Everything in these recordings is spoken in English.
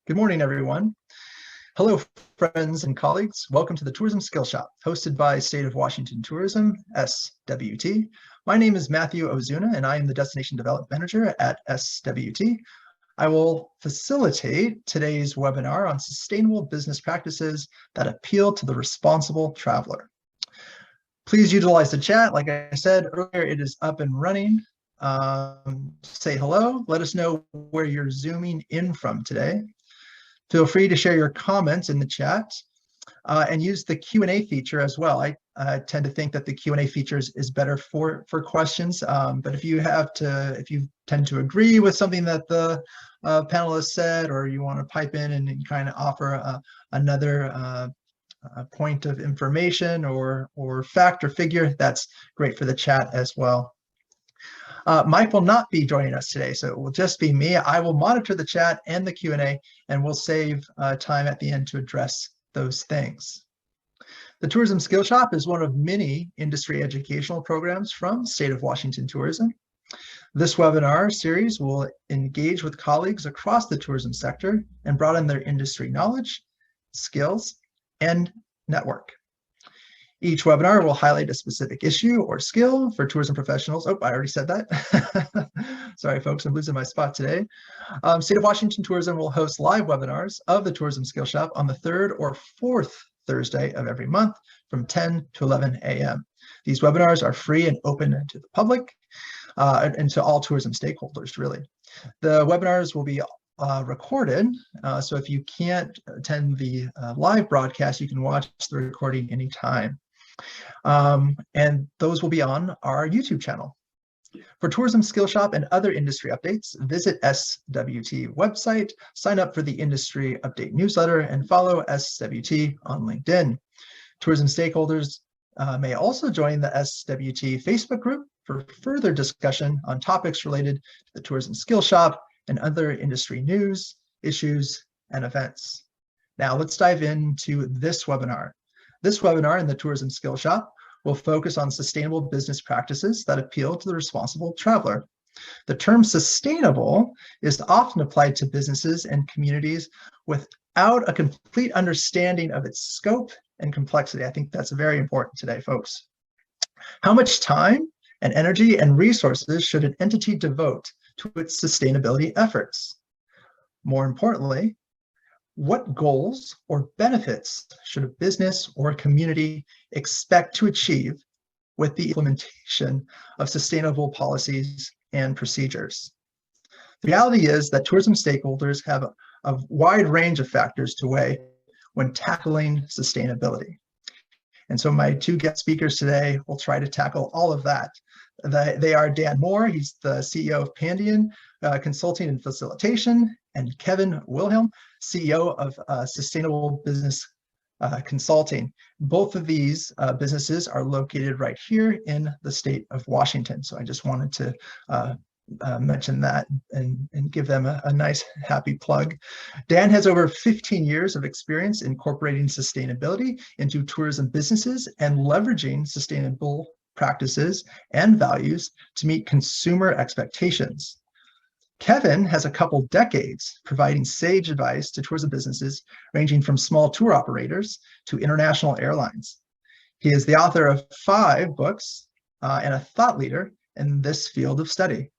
Good morning, everyone. Hello, friends and colleagues. Welcome to the Tourism Skillshop, hosted by State of Washington Tourism, SWT. My name is Matthew Ozuna, and I am the Destination Development Manager at SWT. I will facilitate today's webinar on sustainable business practices that appeal to the responsible traveler. Please utilize the chat. Like I said earlier, it is up and running. Say hello. Let us know where you're zooming in from today. Feel free to share your comments in the chat and use the Q&A feature as well. I tend to think that the Q&A feature is better for questions, but if you tend to agree with something that the panelists said, or you want to pipe in and kind of offer another point of information or fact or figure, that's great for the chat as well. Mike will not be joining us today, so it will just be me. I will monitor the chat and the Q&A, and we'll save time at the end to address those things. The Tourism Skillshop is one of many industry educational programs from State of Washington Tourism. This webinar series will engage with colleagues across the tourism sector and broaden their industry knowledge, skills, and network. Each webinar will highlight a specific issue or skill for tourism professionals. Oh, I already said that. Sorry, folks, I'm losing my spot today. State of Washington Tourism will host live webinars of the Tourism Skillshop on the third or fourth Thursday of every month from 10 to 11 a.m. These webinars are free and open to the public and to all tourism stakeholders, really. The webinars will be recorded, so if you can't attend the live broadcast, you can watch the recording anytime. And those will be on our YouTube channel. For Tourism Skillshop and other industry updates, visit SWT website, sign up for the industry update newsletter, and follow SWT on LinkedIn. Tourism stakeholders may also join the SWT Facebook group for further discussion on topics related to the Tourism Skillshop and other industry news, issues, and events. Now let's dive into this webinar. This webinar in the Tourism Skillshop will focus on sustainable business practices that appeal to the responsible traveler. The term sustainable is often applied to businesses and communities without a complete understanding of its scope and complexity. I think that's very important today, folks. How much time and energy and resources should an entity devote to its sustainability efforts? More importantly, what goals or benefits should a business or a community expect to achieve with the implementation of sustainable policies and procedures? The reality is that tourism stakeholders have a wide range of factors to weigh when tackling sustainability. And so my two guest speakers today will try to tackle all of that. They are Dan Moore, he's the CEO of Pandion Consulting Facilitation, and Kevin Wilhelm, CEO of Sustainable Business Consulting. Both of these businesses are located right here in the state of Washington. So I just wanted to mention that and give them a nice, happy plug. Dan has over 15 years of experience incorporating sustainability into tourism businesses and leveraging sustainable practices and values to meet consumer expectations. Kevin has a couple decades providing sage advice to tourism businesses ranging from small tour operators to international airlines. He is the author of 5 books and a thought leader in this field of study.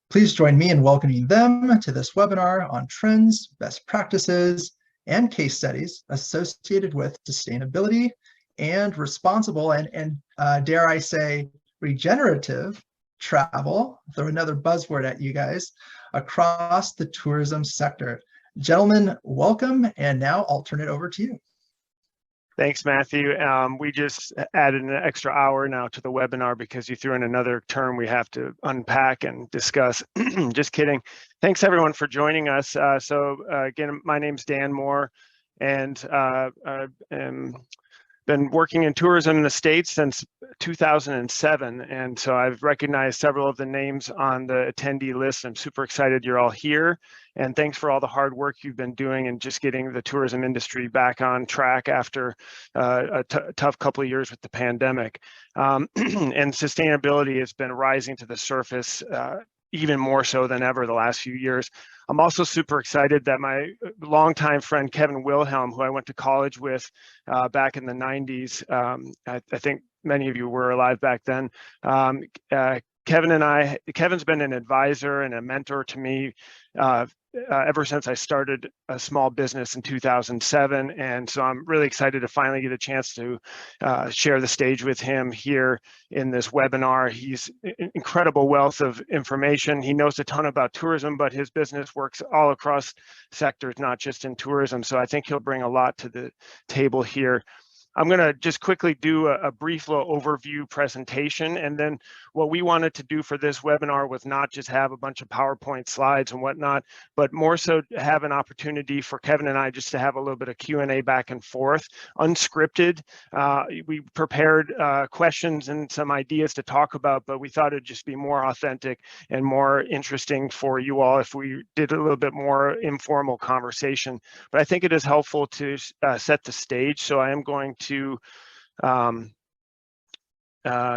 Please join me in welcoming them to this webinar on trends, best practices, and case studies associated with sustainability and responsible and dare I say, regenerative travel, throw another buzzword at you guys, across the tourism sector. Gentlemen, welcome, and now I'll turn it over to you. Thanks, Matthew. We just added an extra hour now to the webinar because you threw in another term we have to unpack and discuss. Just kidding. Thanks, everyone, for joining us. Again, my name's Dan Moore, and I've been working in tourism in the States since 2007. And so I've recognized several of the names on the attendee list. I'm super excited you're all here. And thanks for all the hard work you've been doing and just getting the tourism industry back on track after a tough couple of years with the pandemic. And sustainability has been rising to the surface even more so than ever the last few years. I'm also super excited that my longtime friend Kevin Wilhelm, who I went to college with back in the 90s, I think many of you were alive back then. Kevin's been an advisor and a mentor to me ever since I started a small business in 2007. And so I'm really excited to finally get a chance to share the stage with him here in this webinar. He's an incredible wealth of information. He knows a ton about tourism, but his business works all across sectors, not just in tourism. So I think he'll bring a lot to the table here. I'm going to just quickly do a brief little overview presentation. And then what we wanted to do for this webinar was not just have a bunch of PowerPoint slides and whatnot, but more so have an opportunity for Kevin and I just to have a little bit of Q&A back and forth, unscripted. We prepared questions and some ideas to talk about, but we thought it'd just be more authentic and more interesting for you all if we did a little bit more informal conversation. But I think it is helpful to set the stage. So I am going to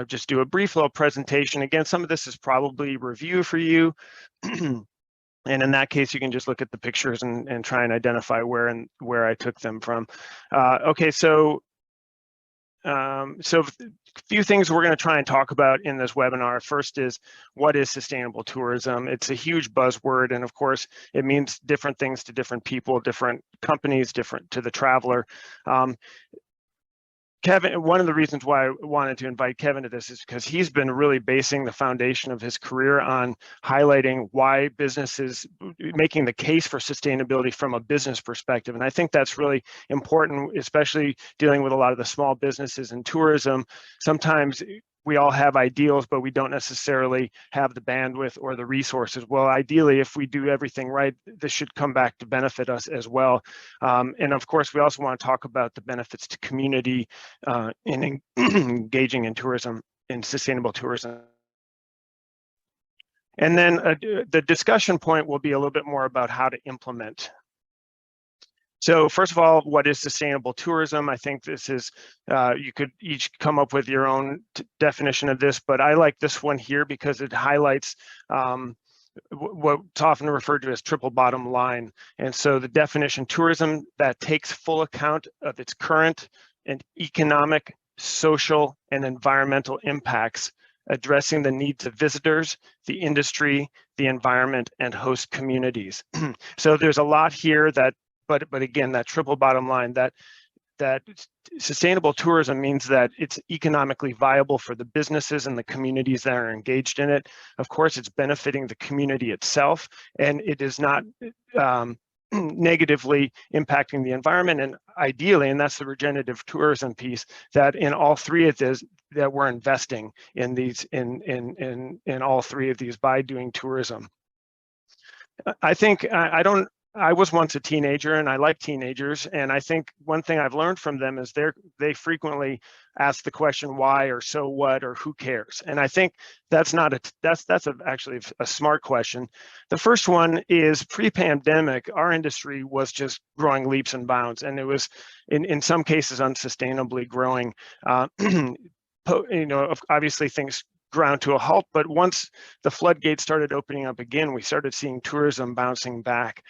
just do a brief little presentation. Again, some of this is probably review for you. And in that case, you can just look at the pictures and try and identify where I took them from. Okay, so a few things we're going to try and talk about in this webinar. First is, what is sustainable tourism? It's a huge buzzword, and of course, it means different things to different people, different companies, different to the traveler. Kevin, one of the reasons why I wanted to invite Kevin to this is because he's been really basing the foundation of his career on highlighting why businesses, making the case for sustainability from a business perspective. And I think that's really important, especially dealing with a lot of the small businesses in tourism. Sometimes we all have ideals, but we don't necessarily have the bandwidth or the resources. Well, ideally, if we do everything right, this should come back to benefit us as well. And of course, we also want to talk about the benefits to community in engaging in tourism, in sustainable tourism. And then the discussion point will be a little bit more about how to implement. So first of all, what is sustainable tourism? I think this is, you could each come up with your own definition of this, but I like this one here because it highlights what's often referred to as triple bottom line. And so the definition, tourism that takes full account of its current and economic, social, and environmental impacts, addressing the needs of visitors, the industry, the environment, and host communities. So there's a lot here that, but again, that triple bottom line, that sustainable tourism means that it's economically viable for the businesses and the communities that are engaged in it. Of course, it's benefiting the community itself, and it is not negatively impacting the environment. And ideally, and that's the regenerative tourism piece, that in all three of this, that we're investing in these, in all three of these by doing tourism. I think I was once a teenager, and I like teenagers, and I think one thing I've learned from them is they frequently ask the question why, or so what, or who cares. And I think that's actually a smart question. The first one is, pre-pandemic, our industry was just growing leaps and bounds, and it was in some cases unsustainably growing. Obviously things ground to a halt, but once the floodgates started opening up again, we started seeing tourism bouncing back.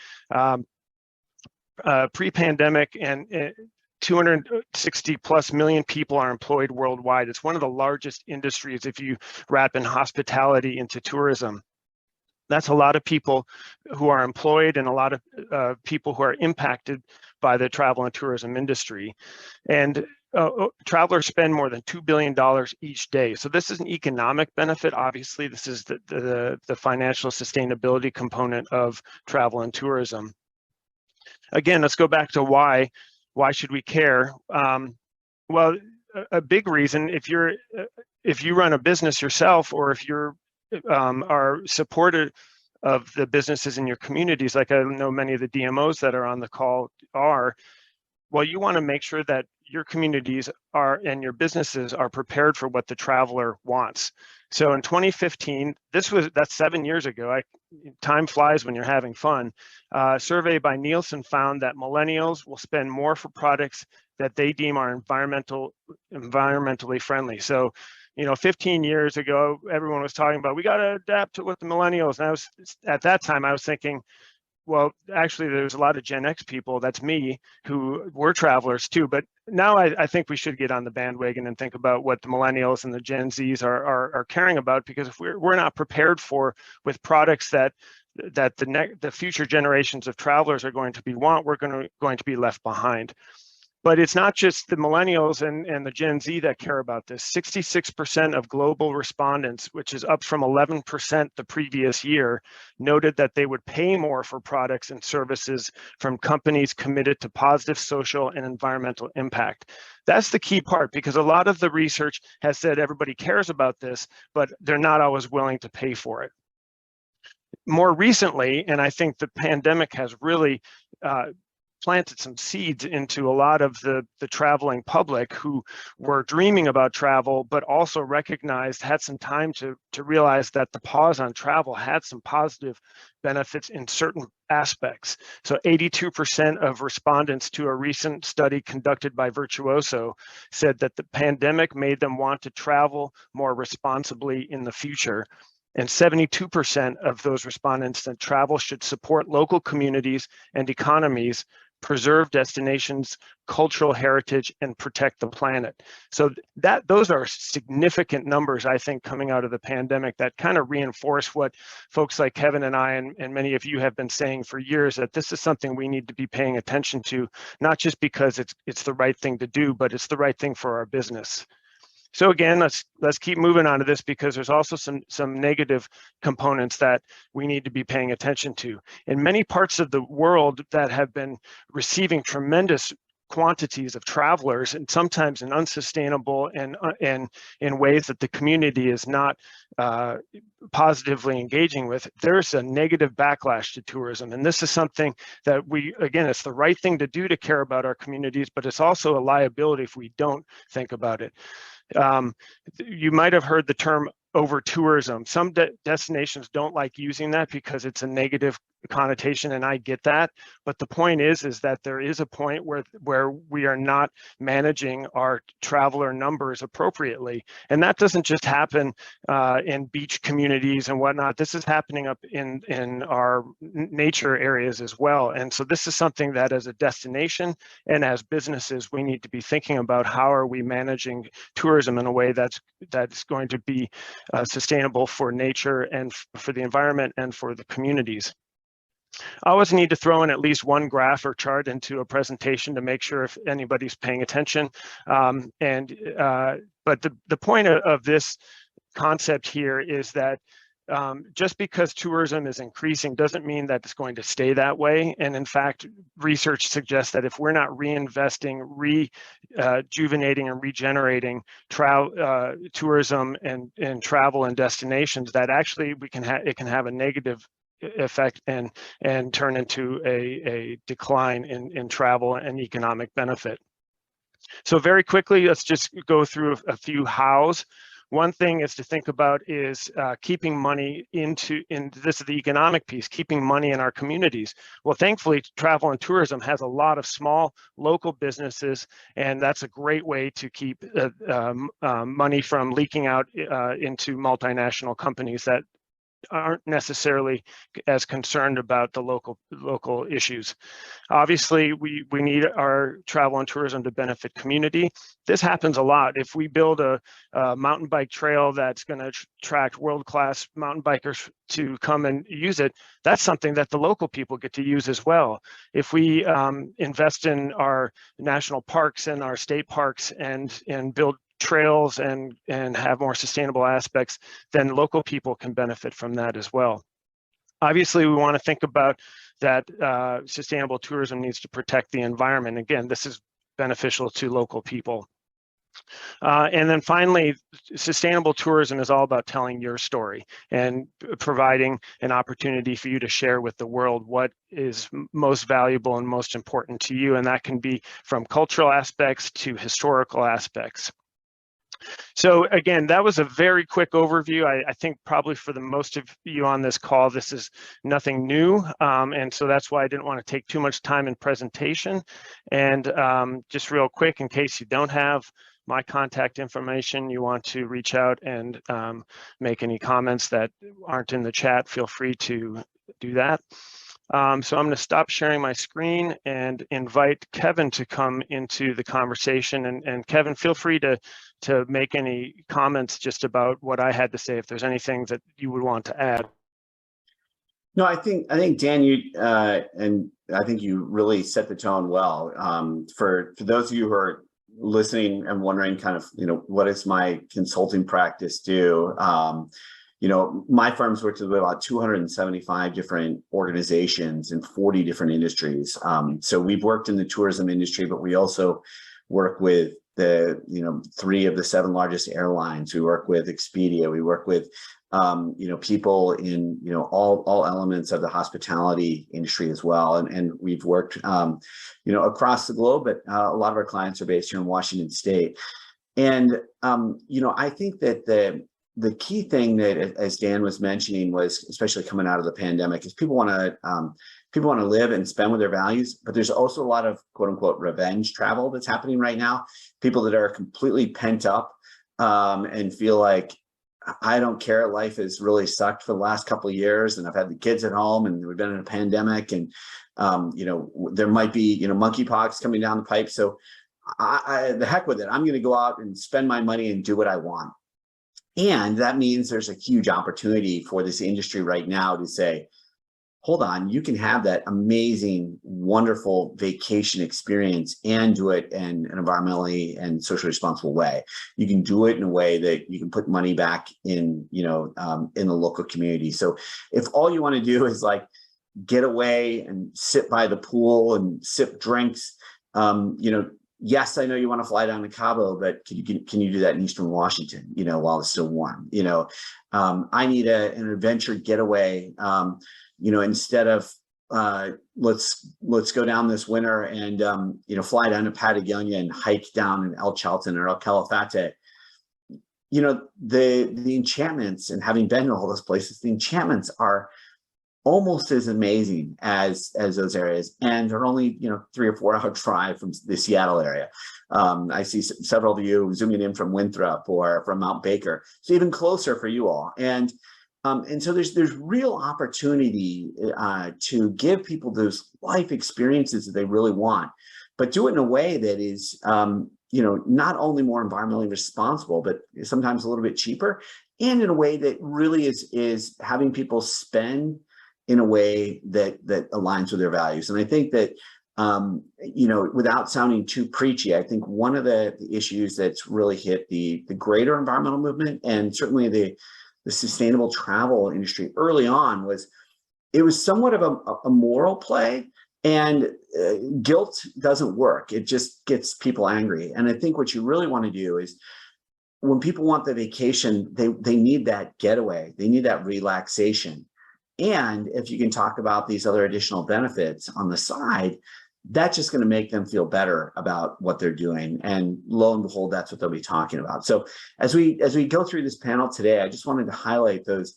Pre-pandemic, and 260 plus million people are employed worldwide. It's one of the largest industries if you wrap in hospitality into tourism. That's a lot of people who are employed and a lot of people who are impacted by the travel and tourism industry. And travelers spend more than $2 billion each day. So this is an economic benefit. Obviously, this is the financial sustainability component of travel and tourism. Again, let's go back to why should we care? Well, a big reason, if you run a business yourself, or if you're are supportive of the businesses in your communities, like I know many of the DMOs that are on the call are, well, you want to make sure that your communities are and your businesses are prepared for what the traveler wants. So in 2015, that's 7 years ago. Time flies when you're having fun. A survey by Nielsen found that millennials will spend more for products that they deem are environmentally friendly. So 15 years ago, everyone was talking about, we got to adapt to what the millennials, and at that time, I was thinking, well, actually, there's a lot of Gen X people, that's me, who were travelers too. But now I think we should get on the bandwagon and think about what the millennials and the Gen Zs are caring about, because if we're not prepared with products that the future generations of travelers are going to we're going to be left behind. But it's not just the millennials and the Gen Z that care about this. 66% of global respondents, which is up from 11% the previous year, noted that they would pay more for products and services from companies committed to positive social and environmental impact. That's the key part, because a lot of the research has said everybody cares about this, but they're not always willing to pay for it. More recently, and I think the pandemic has really planted some seeds into a lot of the traveling public who were dreaming about travel, but also had some time to realize that the pause on travel had some positive benefits in certain aspects. So 82% of respondents to a recent study conducted by Virtuoso said that the pandemic made them want to travel more responsibly in the future. And 72% of those respondents said travel should support local communities and economies, preserve destinations, cultural heritage, and protect the planet. So those are significant numbers, I think, coming out of the pandemic that kind of reinforce what folks like Kevin and I and many of you have been saying for years, that this is something we need to be paying attention to, not just because it's the right thing to do, but it's the right thing for our business. So again, let's keep moving on to this, because there's also some negative components that we need to be paying attention to. In many parts of the world that have been receiving tremendous quantities of travelers, and sometimes in unsustainable and in ways that the community is not positively engaging with, there's a negative backlash to tourism. And this is something that it's the right thing to do to care about our communities, but it's also a liability if we don't think about it. You might have heard the term over tourism. Some destinations don't like using that because it's a negative connotation, and I get that. But the point is that there is a point where we are not managing our traveler numbers appropriately, and that doesn't just happen in beach communities and whatnot. This is happening up in our nature areas as well. And so this is something that, as a destination and as businesses, we need to be thinking about. How are we managing tourism in a way that's going to be sustainable for nature and for the environment and for the communities? I always need to throw in at least one graph or chart into a presentation to make sure if anybody's paying attention. But the point of this concept here is that just because tourism is increasing doesn't mean that it's going to stay that way. And in fact, research suggests that if we're not reinvesting, rejuvenating and regenerating tourism and travel and destinations, that actually it can have a negative effect and turn into a decline in travel and economic benefit. So very quickly, let's just go through a few hows. One thing is to think about is keeping money this is the economic piece, keeping money in our communities. Well, thankfully, travel and tourism has a lot of small local businesses, and that's a great way to keep money from leaking out into multinational companies that aren't necessarily as concerned about the local issues. Obviously, we need our travel and tourism to benefit community. This happens a lot. If we build a mountain bike trail that's going to attract world-class mountain bikers to come and use it, that's something that the local people get to use as well. If we invest in our national parks and our state parks and build trails and have more sustainable aspects, then local people can benefit from that as well. Obviously, we want to think about that sustainable tourism needs to protect the environment. Again, this is beneficial to local people. And then finally, sustainable tourism is all about telling your story and providing an opportunity for you to share with the world what is most valuable and most important to you. And that can be from cultural aspects to historical aspects. So again, that was a very quick overview. I think probably for the most of you on this call, this is nothing new. And so that's why I didn't want to take too much time in presentation. And just real quick, in case you don't have my contact information. You want to reach out and make any comments that aren't in the chat, feel free to do that. So I'm going to stop sharing my screen and invite Kevin to come into the conversation. And Kevin, feel free to make any comments just about what I had to say, if there's anything that you would want to add. No, I think Dan, you and I think you really set the tone well. For those of you who are listening and wondering, kind of, what does my consulting practice do? My firm's worked with about 275 different organizations in 40 different industries. So we've worked in the tourism industry, but we also work with the 3 of the 7 largest airlines. We work with Expedia. We work with people in all elements of the hospitality industry as well. And we've worked across the globe, but a lot of our clients are based here in Washington State. And I think that the key thing that, as Dan was mentioning, was, especially coming out of the pandemic, is people want to live and spend with their values, but there's also a lot of quote unquote revenge travel that's happening right now. People that are completely pent up and feel like, I don't care, life has really sucked for the last couple of years, and I've had the kids at home, and we've been in a pandemic, and there might be monkeypox coming down the pipe. So the heck with it, I'm going to go out and spend my money and do what I want. And that means there's a huge opportunity for this industry right now to say, hold on, you can have that amazing, wonderful vacation experience and do it in an environmentally and socially responsible way. You can do it in a way that you can put money back in, in the local community. So if all you want to do is like get away and sit by the pool and sip drinks, yes, I know you want to fly down to Cabo, but can you do that in Eastern Washington, while it's still warm? I need an adventure getaway, instead of let's go down this winter and, fly down to Patagonia and hike down in El Chalten or El Calafate. The enchantments, and having been to all those places, the enchantments are almost as amazing as those areas, and they're only 3 or 4 hour drive from the Seattle area. I see several of you zooming in from Winthrop or from Mount Baker, so even closer for you all. And so there's real opportunity to give people those life experiences that they really want, but do it in a way that is not only more environmentally responsible, but sometimes a little bit cheaper, and in a way that really is having people spend in a way that aligns with their values. And I think that, without sounding too preachy, I think one of the issues that's really hit the greater environmental movement, and certainly the sustainable travel industry early on, was it was somewhat of a moral play, and guilt doesn't work. It just gets people angry. And I think what you really want to do is, when people want the vacation, they need that getaway. They need that relaxation. And if you can talk about these other additional benefits on the side, that's just going to make them feel better about what they're doing. And lo and behold, that's what they'll be talking about. So as we go through this panel today, I just wanted to highlight those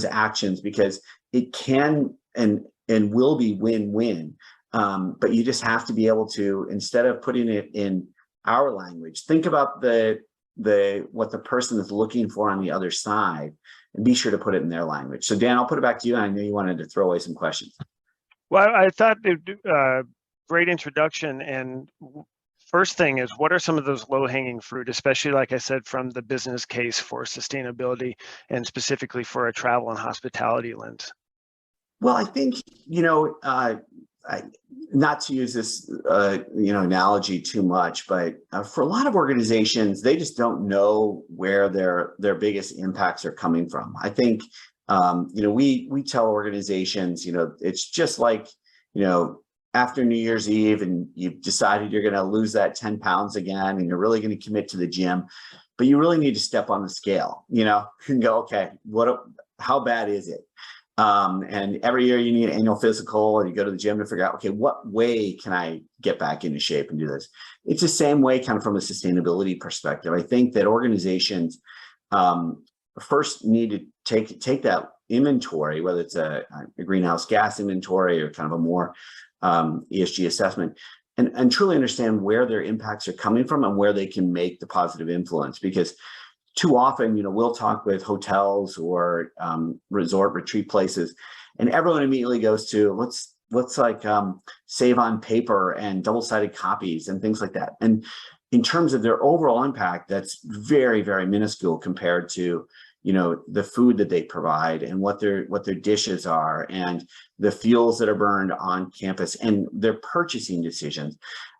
actions, because it can and will be win-win. But you just have to be able to, instead of putting it in our language, think about what the person is looking for on the other side, and be sure to put it in their language. So Dan, I'll put it back to you. I know you wanted to throw away some questions. Well, I thought great introduction. And first thing is, what are some of those low-hanging fruit, especially, like I said, from the business case for sustainability, and specifically for a travel and hospitality lens? Well, I think, not to use this, analogy too much, but for a lot of organizations, they just don't know where their biggest impacts are coming from. I think, we tell organizations, it's just like, after New Year's Eve, and you've decided you're going to lose that 10 pounds again, and you're really going to commit to the gym, but you really need to step on the scale, and go, okay, how bad is it? And every year you need an annual physical, and you go to the gym to figure out, okay, what way can I get back into shape and do this? It's the same way kind of from a sustainability perspective. I think that organizations first need to take that inventory, whether it's a greenhouse gas inventory or kind of a more ESG assessment, and truly understand where their impacts are coming from and where they can make the positive influence. Because too often, we'll talk with hotels or resort retreat places, and everyone immediately goes to let's like save on paper and double-sided copies and things like that. And in terms of their overall impact, that's very, very minuscule compared to the food that they provide and what their dishes are and the fuels that are burned on campus and their purchasing decisions.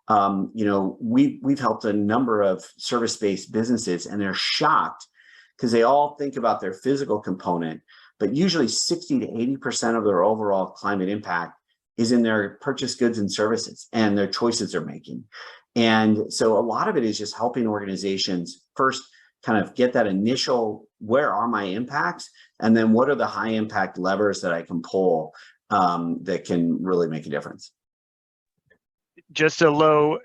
We've helped a number of service-based businesses, and they're shocked because they all think about their physical component, but usually 60 to 80% of their overall climate impact is in their purchased goods and services and their choices they're making. And so a lot of it is just helping organizations first kind of get that initial, where are my impacts? And then what are the high impact levers that I can pull that can really make a difference? Just a low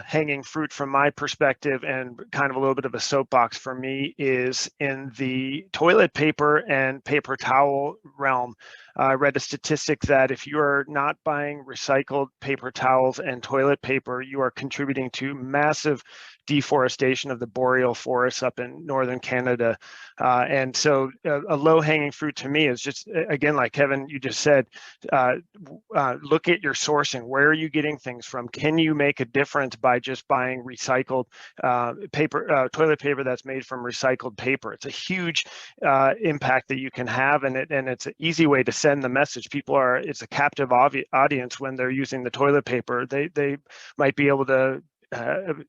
hanging fruit from my perspective, and kind of a little bit of a soapbox for me, is in the toilet paper and paper towel realm. I read a statistic that if you are not buying recycled paper towels and toilet paper, you are contributing to massive deforestation of the boreal forests up in northern Canada. And so a low-hanging fruit to me is just, again, like Kevin, you just said, look at your sourcing. Where are you getting things from? Can you make a difference by just buying recycled toilet paper that's made from recycled paper? It's a huge impact that you can have, and it's an easy way to send the message. It's a captive audience when they're using the toilet paper. They might be able to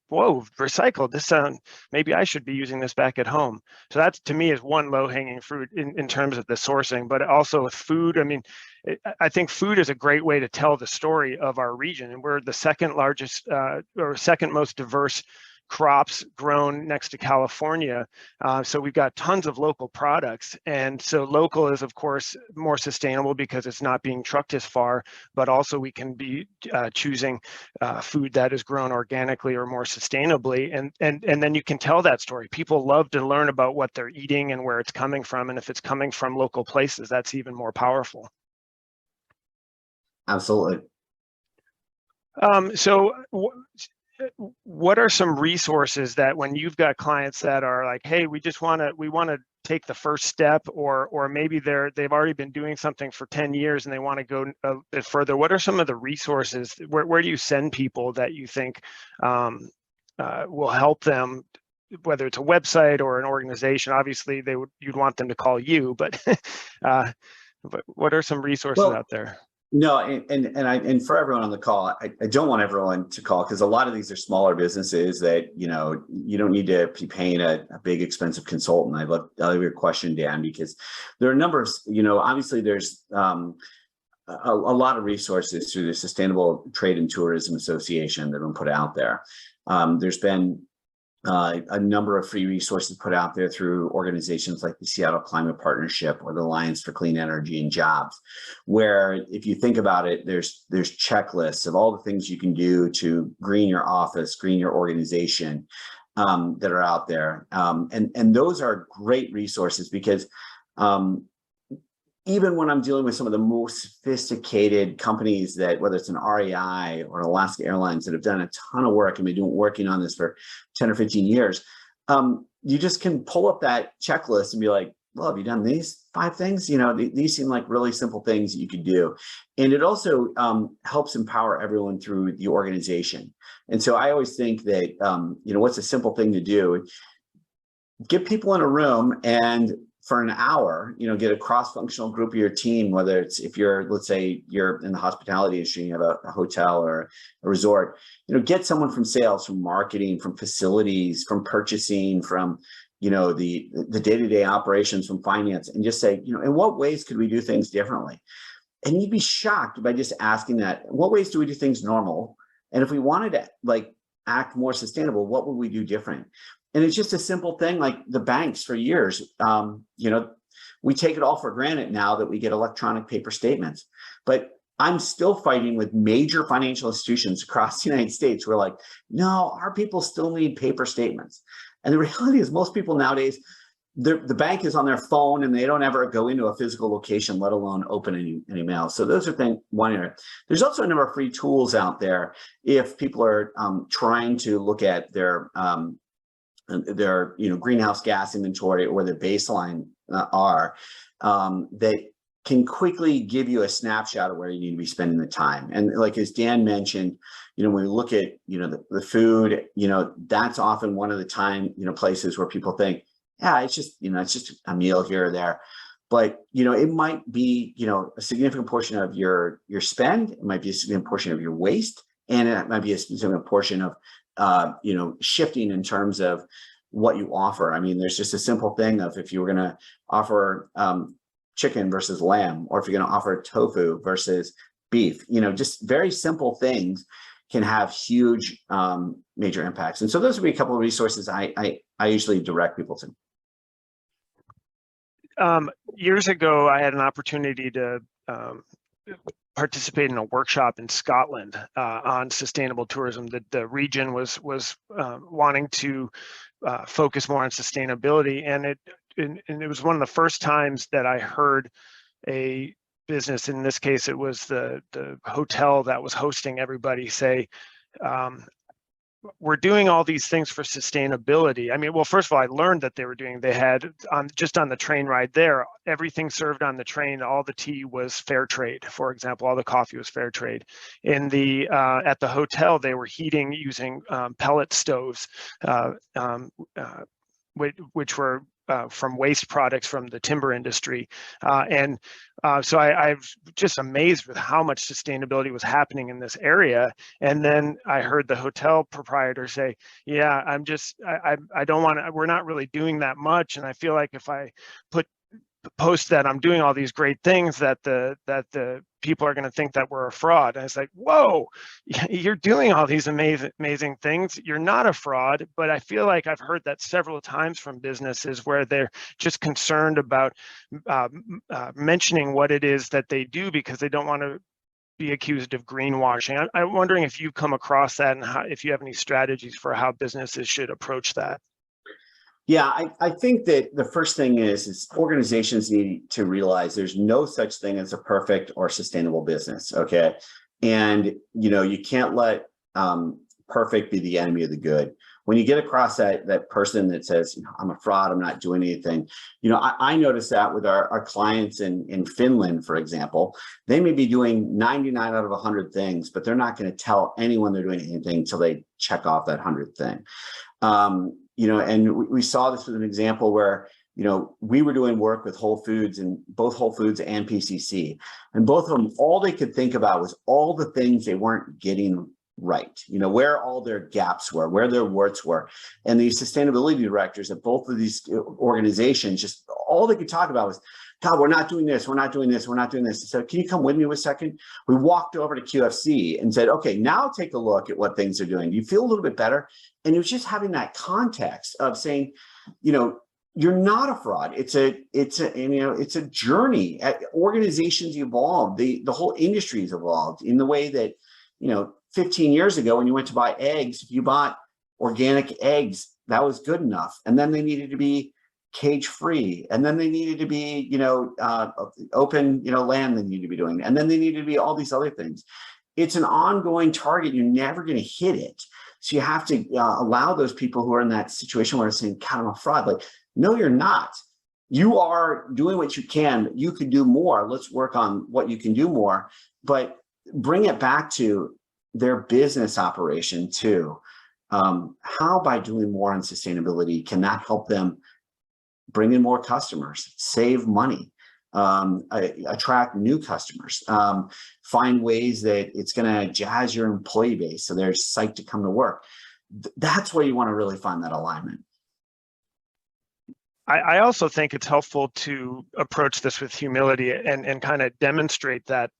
whoa, recycled. Maybe I should be using this back at home. So that to me is one low-hanging fruit in terms of the sourcing, but also with food. I mean, I think food is a great way to tell the story of our region, and we're the second largest or second most diverse crops grown next to California. So we've got tons of local products. And so local is, of course, more sustainable because it's not being trucked as far, but also we can be choosing food that is grown organically or more sustainably. And then you can tell that story. People love to learn about what they're eating and where it's coming from. And if it's coming from local places, that's even more powerful. Absolutely. So what are some resources that when you've got clients that are like, hey, we want to take the first step, or maybe they've already been doing something for 10 years and they want to go a bit further? What are some of the resources? Where do you send people that you think will help them, whether it's a website or an organization? Obviously, you'd want them to call you, but what are some resources out there? No, and for everyone on the call, I don't want everyone to call, because a lot of these are smaller businesses that, you don't need to be paying a big expensive consultant. I love your question, Dan, because there are a number of, obviously there's a lot of resources through the Sustainable Trade and Tourism Association that have been put out there. There's been a number of free resources put out there through organizations like the Seattle Climate Partnership or the Alliance for Clean Energy and Jobs, where if you think about it, there's checklists of all the things you can do to green your office, green your organization, that are out there. And those are great resources, because even when I'm dealing with some of the most sophisticated companies, that whether it's an REI or Alaska Airlines that have done a ton of work and been working on this for 10 or 15 years, you just can pull up that checklist and be like, well, have you done these 5 things? These seem like really simple things that you could do. And it also helps empower everyone through the organization. And so I always think that, what's a simple thing to do? Get people in a room and for an hour, get a cross-functional group of your team, whether it's, if you're, let's say you're in the hospitality industry, you have a hotel or a resort, get someone from sales, from marketing, from facilities, from purchasing, from, the day-to-day operations, from finance, and just say, in what ways could we do things differently? And you'd be shocked by just asking that, what ways do we do things normal? And if we wanted to act more sustainable, what would we do different? And it's just a simple thing, like the banks for years, we take it all for granted now that we get electronic paper statements. But I'm still fighting with major financial institutions across the United States. We're like, no, our people still need paper statements. And the reality is most people nowadays the bank is on their phone and they don't ever go into a physical location, let alone open any mail. So those are one area. There's also a number of free tools out there if people are trying to look at their greenhouse gas inventory or their baseline are, that can quickly give you a snapshot of where you need to be spending the time. And like as Dan mentioned, when we look at the food, that's often one of the places where people think, yeah, it's just a meal here or there. But it might be a significant portion of your spend. It might be a significant portion of your waste, and it might be a significant portion of shifting in terms of what you offer. I mean, there's just a simple thing of if you were going to offer chicken versus lamb, or if you're going to offer tofu versus beef, just very simple things can have huge major impacts. And so those would be a couple of resources I usually direct people to. Years ago, I had an opportunity to participate in a workshop in Scotland on sustainable tourism. The region was wanting to focus more on sustainability, and it was one of the first times that I heard a business, in this case it was the hotel that was hosting everybody, say, we're doing all these things for sustainability. I mean, well, first of all, I learned that they had just on the train ride there, everything served on the train, all the tea was fair trade, for example, all the coffee was fair trade. In the at the hotel, they were heating using pellet stoves, which were from waste products from the timber industry. So I'm just amazed with how much sustainability was happening in this area. And then I heard the hotel proprietor say, yeah, I don't want to, we're not really doing that much. And I feel like if I post that I'm doing all these great things, that the people are going to think that we're a fraud. And it's like, whoa, you're doing all these amazing things. You're not a fraud. But I feel like I've heard that several times from businesses where they're just concerned about mentioning what it is that they do because they don't want to be accused of greenwashing. I'm wondering if you've come across that and if you have any strategies for how businesses should approach that. Yeah, I think that the first thing is organizations need to realize there's no such thing as a perfect or sustainable business, okay? And, you can't let perfect be the enemy of the good. When you get across that person that says, I'm a fraud, I'm not doing anything, I notice that with our clients in Finland, for example. They may be doing 99 out of 100 things, but they're not going to tell anyone they're doing anything until they check off that 100th thing. And we saw this with an example where, we were doing work with Whole Foods, and both Whole Foods and PCC, and both of them, all they could think about was all the things they weren't getting right, where all their gaps were, where their warts were. And the sustainability directors at both of these organizations, just all they could talk about was, God, we're not doing this, we're not doing this, we're not doing this. So can you come with me a second? We walked over to QFC and said, okay, now take a look at what things are doing. Do you feel a little bit better? And it was just having that context of saying, you're not a fraud. It's a journey. Organizations evolve. The whole industry has evolved in the way that, 15 years ago, when you went to buy eggs, if you bought organic eggs, that was good enough. And then they needed to be cage free. And then they needed to be, open, land they need to be doing. And then they needed to be all these other things. It's an ongoing target. You're never going to hit it. So you have to allow those people who are in that situation where they're saying, God, I'm a fraud. Like, no, you're not. You are doing what you can. You can do more. Let's work on what you can do more. But bring it back to their business operation too. How by doing more on sustainability can that help them bring in more customers, save money, attract new customers, find ways that it's going to jazz your employee base so they're psyched to come to work. That's where you want to really find that alignment. I also think it's helpful to approach this with humility and kind of demonstrate that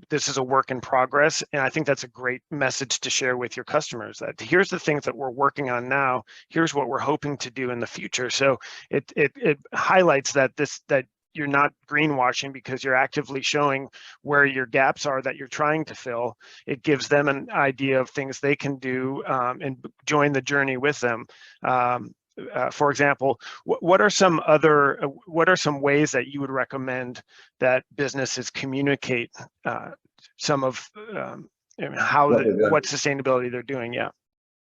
this is a work in progress. And I think that's a great message to share with your customers, that here's the things that we're working on now. Here's what we're hoping to do in the future. So it highlights that you're not greenwashing because you're actively showing where your gaps are that you're trying to fill. It gives them an idea of things they can do and join the journey with them. for example, what are some ways that you would recommend that businesses communicate some of what sustainability they're doing? Yeah.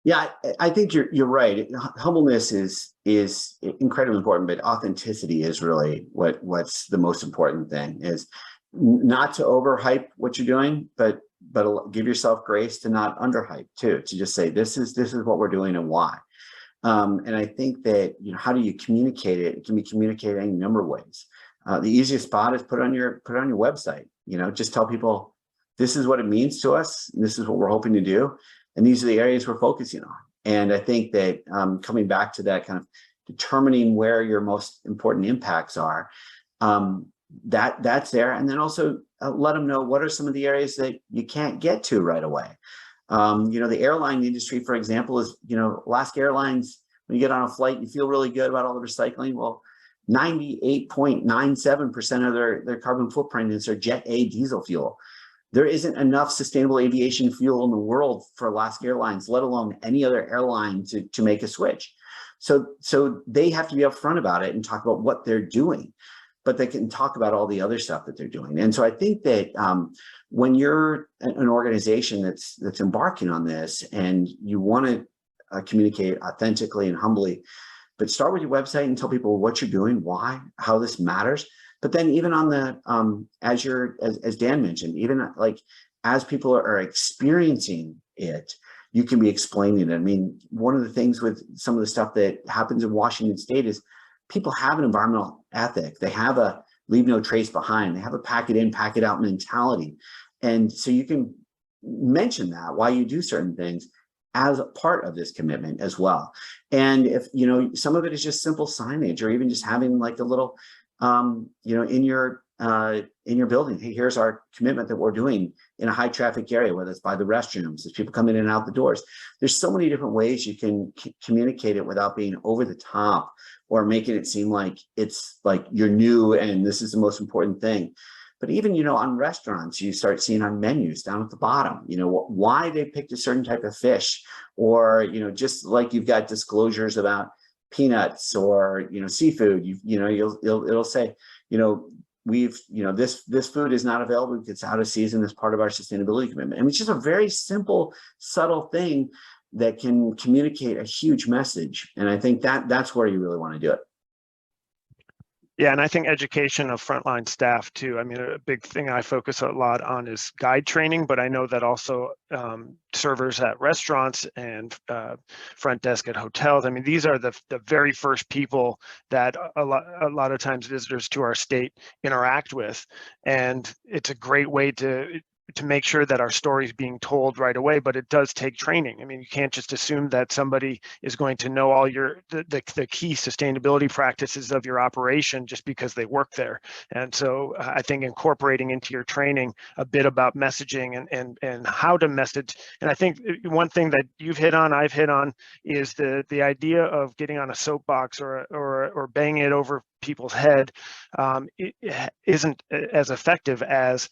Yeah, I think you're right. Humbleness is incredibly important, but authenticity is really what's the most important thing. Is not to overhype what you're doing, but give yourself grace to not underhype too. To just say this is what we're doing and why. And I think that, how do you communicate it? It can be communicated in any number of ways. The easiest spot is put on your website. Just tell people this is what it means to us. And this is what we're hoping to do. And these are the areas we're focusing on. And I think that coming back to that kind of determining where your most important impacts are, that's there. And then also let them know what are some of the areas that you can't get to right away. The airline industry, for example, is, Alaska Airlines, when you get on a flight, you feel really good about all the recycling. Well, 98.97% of their carbon footprint is their Jet A diesel fuel. There isn't enough sustainable aviation fuel in the world for Alaska Airlines, let alone any other airline to make a switch. So they have to be upfront about it and talk about what they're doing, but they can talk about all the other stuff that they're doing. And so I think that when you're an organization that's embarking on this and you want to communicate authentically and humbly, but start with your website and tell people what you're doing, why, how this matters. But then even on the, as Dan mentioned, even like as people are experiencing it, you can be explaining it. I mean, one of the things with some of the stuff that happens in Washington State is people have an environmental ethic. They have a leave no trace behind. They have a pack it in, pack it out mentality. And so you can mention that while you do certain things as a part of this commitment as well. And if, some of it is just simple signage or even just having like a little, in your building, hey, here's our commitment that we're doing in a high traffic area, whether it's by the restrooms, as people come in and out the doors. There's so many different ways you can communicate it without being over the top or making it seem like it's like you're new and this is the most important thing. But even, on restaurants, you start seeing on menus down at the bottom, why they picked a certain type of fish, or, just like you've got disclosures about peanuts or, seafood, it'll say, this food is not available because it's out of season as part of our sustainability commitment. And it's just a very simple, subtle thing that can communicate a huge message. And I think that's where you really want to do it. Yeah, and I think education of frontline staff too. I mean, a big thing I focus a lot on is guide training, but I know that also servers at restaurants and front desk at hotels. I mean, these are the very first people that a lot of times visitors to our state interact with, and it's a great way to make sure that our story is being told right away, but it does take training. I mean, you can't just assume that somebody is going to know all the key sustainability practices of your operation just because they work there. And so I think incorporating into your training a bit about messaging and how to message. And I think one thing that you've hit on, I've hit on, is the idea of getting on a soapbox or banging it over people's head it isn't as effective as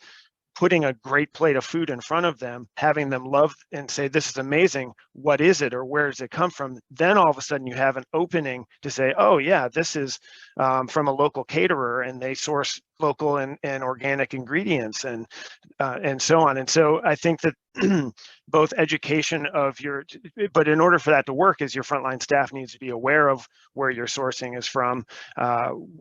putting a great plate of food in front of them, having them love and say, this is amazing, what is it, or where does it come from? Then all of a sudden you have an opening to say, oh yeah, this is from a local caterer and they source local and organic ingredients and so on. And so I think that both education but in order for that to work, is your frontline staff needs to be aware of where your sourcing is from,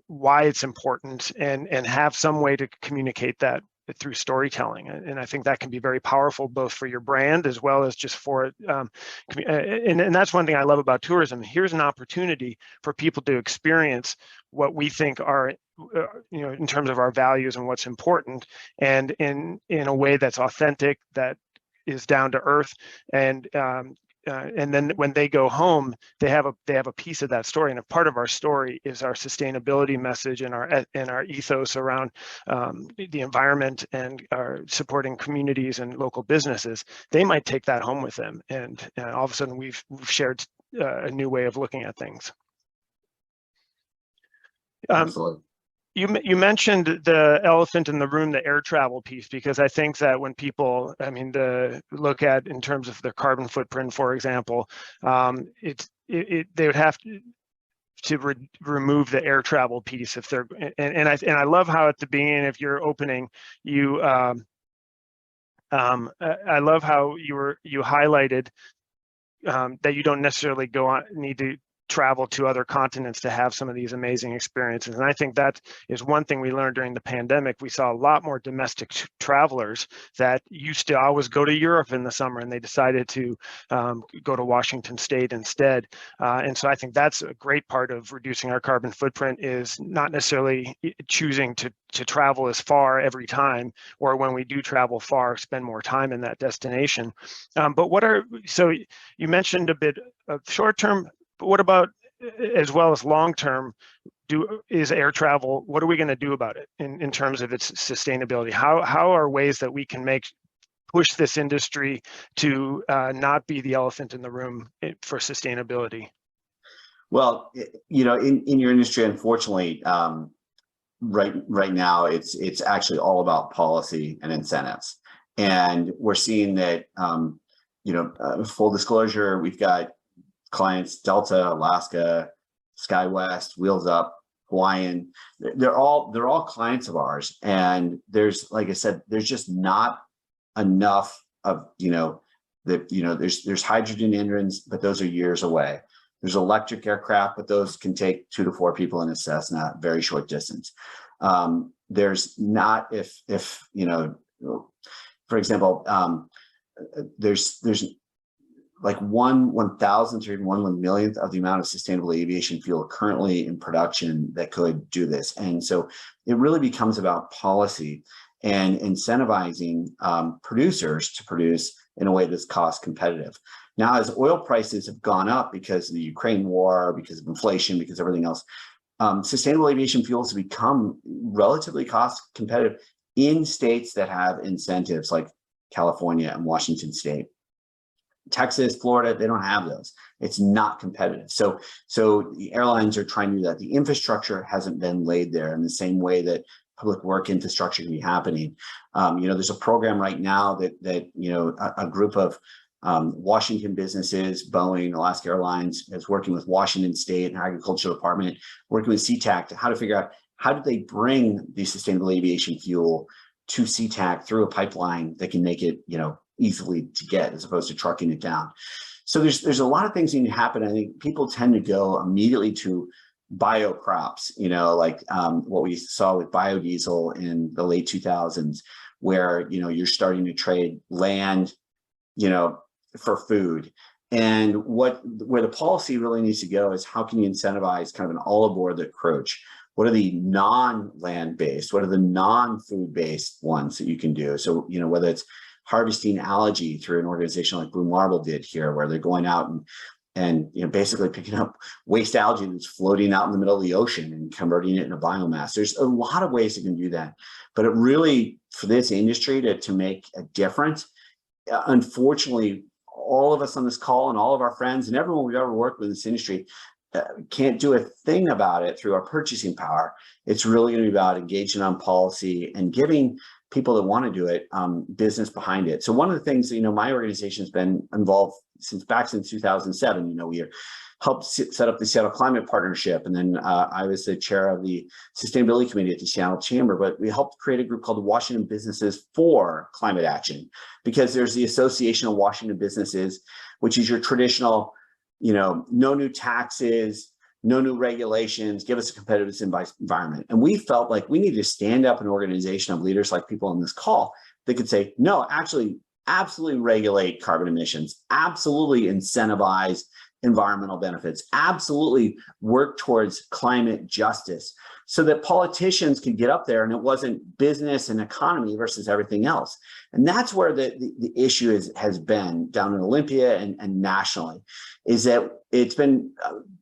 why it's important, and have some way to communicate that through storytelling. And I think that can be very powerful, both for your brand as well as just for and that's one thing I love about tourism. Here's an opportunity for people to experience what we think are in terms of our values and what's important, and in a way that's authentic, that is down to earth, and then when they go home, they have a piece of that story. And a part of our story is our sustainability message and our ethos around the environment and our supporting communities and local businesses. They might take that home with them, and all of a sudden we've shared a new way of looking at things. Absolutely. You mentioned the elephant in the room, the air travel piece, because I think that when people, look at in terms of their carbon footprint, for example, they would have to, to remove the air travel piece if they're, and I love how at the beginning of your opening, you, I love how you highlighted that you don't necessarily need to travel to other continents to have some of these amazing experiences. And I think that is one thing we learned during the pandemic. We saw a lot more domestic travelers that used to always go to Europe in the summer, and they decided to go to Washington State instead. And so I think that's a great part of reducing our carbon footprint, is not necessarily choosing to travel as far every time, or when we do travel far, spend more time in that destination. But so you mentioned a bit of short term, but what about as well as long term? Is air travel, what are we going to do about it in terms of its sustainability? How are ways that we can push this industry to not be the elephant in the room for sustainability? Well, in your industry, unfortunately, right now, it's actually all about policy and incentives. And we're seeing that, full disclosure, we've got clients, Delta, Alaska, SkyWest, Wheels Up, Hawaiian. They're all clients of ours. And there's, like I said, there's just not enough of, there's hydrogen engines, but those are years away. There's electric aircraft, but those can take 2 to 4 people in a Cessna, very short distance. There's not, for example, there's like 1/1000th or even 1/1,000,000th of the amount of sustainable aviation fuel currently in production that could do this. And so it really becomes about policy and incentivizing producers to produce in a way that's cost competitive. Now, as oil prices have gone up because of the Ukraine war, because of inflation, because of everything else, sustainable aviation fuels have become relatively cost competitive in states that have incentives like California and Washington State. Texas, Florida, they don't have those. It's not competitive. So the airlines are trying to do that. The infrastructure hasn't been laid there in the same way that public work infrastructure can be happening. There's a program right now that a group of Washington businesses, Boeing, Alaska Airlines, is working with Washington State and Agricultural Department, working with SeaTac to how to figure out how do they bring the sustainable aviation fuel to SeaTac through a pipeline that can make it, easily to get, as opposed to trucking it down. So there's a lot of things that need to happen. I think people tend to go immediately to bio crops, like what we saw with biodiesel in the late 2000s, where, you're starting to trade land, for food. And where the policy really needs to go is how can you incentivize kind of an all aboard approach? What are the non-land based, what are the non-food based ones that you can do? So, whether it's harvesting algae through an organization like Blue Marble did here, where they're going out and basically picking up waste algae that's floating out in the middle of the ocean and converting it into biomass. There's a lot of ways you can do that, but it really, for this industry to make a difference, unfortunately, all of us on this call and all of our friends and everyone we've ever worked with in this industry can't do a thing about it through our purchasing power. It's really going to be about engaging on policy and giving people that want to do it business behind it. So one of the things that, my organization has been involved since 2007. We helped set up the Seattle Climate Partnership, and then I was the chair of the Sustainability Committee at the Seattle Chamber. But we helped create a group called the Washington Businesses for Climate Action, because there's the Association of Washington Businesses, which is your traditional, no new taxes, no new regulations, give us a competitive environment. And we felt like we needed to stand up an organization of leaders like people on this call that could say, no, actually, absolutely regulate carbon emissions, absolutely incentivize environmental benefits, absolutely work towards climate justice, so that politicians could get up there and it wasn't business and economy versus everything else. And that's where the issue has been down in Olympia and nationally, is that it's been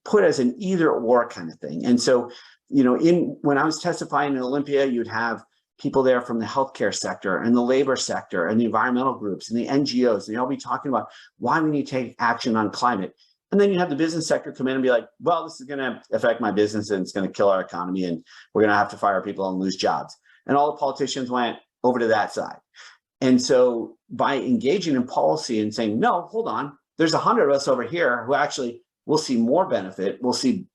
put as an either or kind of thing. And so, when I was testifying in Olympia, you'd have people there from the healthcare sector and the labor sector and the environmental groups and the NGOs. They all be talking about why we need to take action on climate. And then you have the business sector come in and be like, well, this is going to affect my business and it's going to kill our economy and we're going to have to fire people and lose jobs. And all the politicians went over to that side. And so by engaging in policy and saying, no, hold on, there's 100 of us over here who actually we'll see more benefit. We'll see,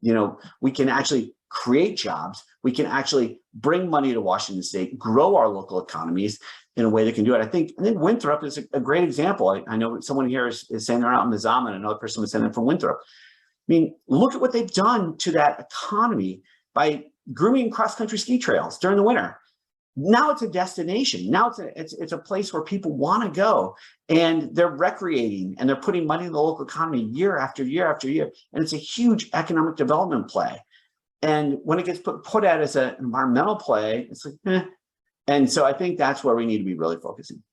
we can actually create jobs. We can actually bring money to Washington State, grow our local economies in a way that can do it. I think Winthrop is a great example. I know someone here is saying they're out in the Zama, and another person was saying they're from Winthrop. I mean, look at what they've done to that economy by grooming cross-country ski trails during the winter. Now it's a destination. Now it's a place where people want to go, and they're recreating, and they're putting money in the local economy year after year after year. And it's a huge economic development play. And when it gets put out as an environmental play, it's like, eh. And so I think that's where we need to be really focusing.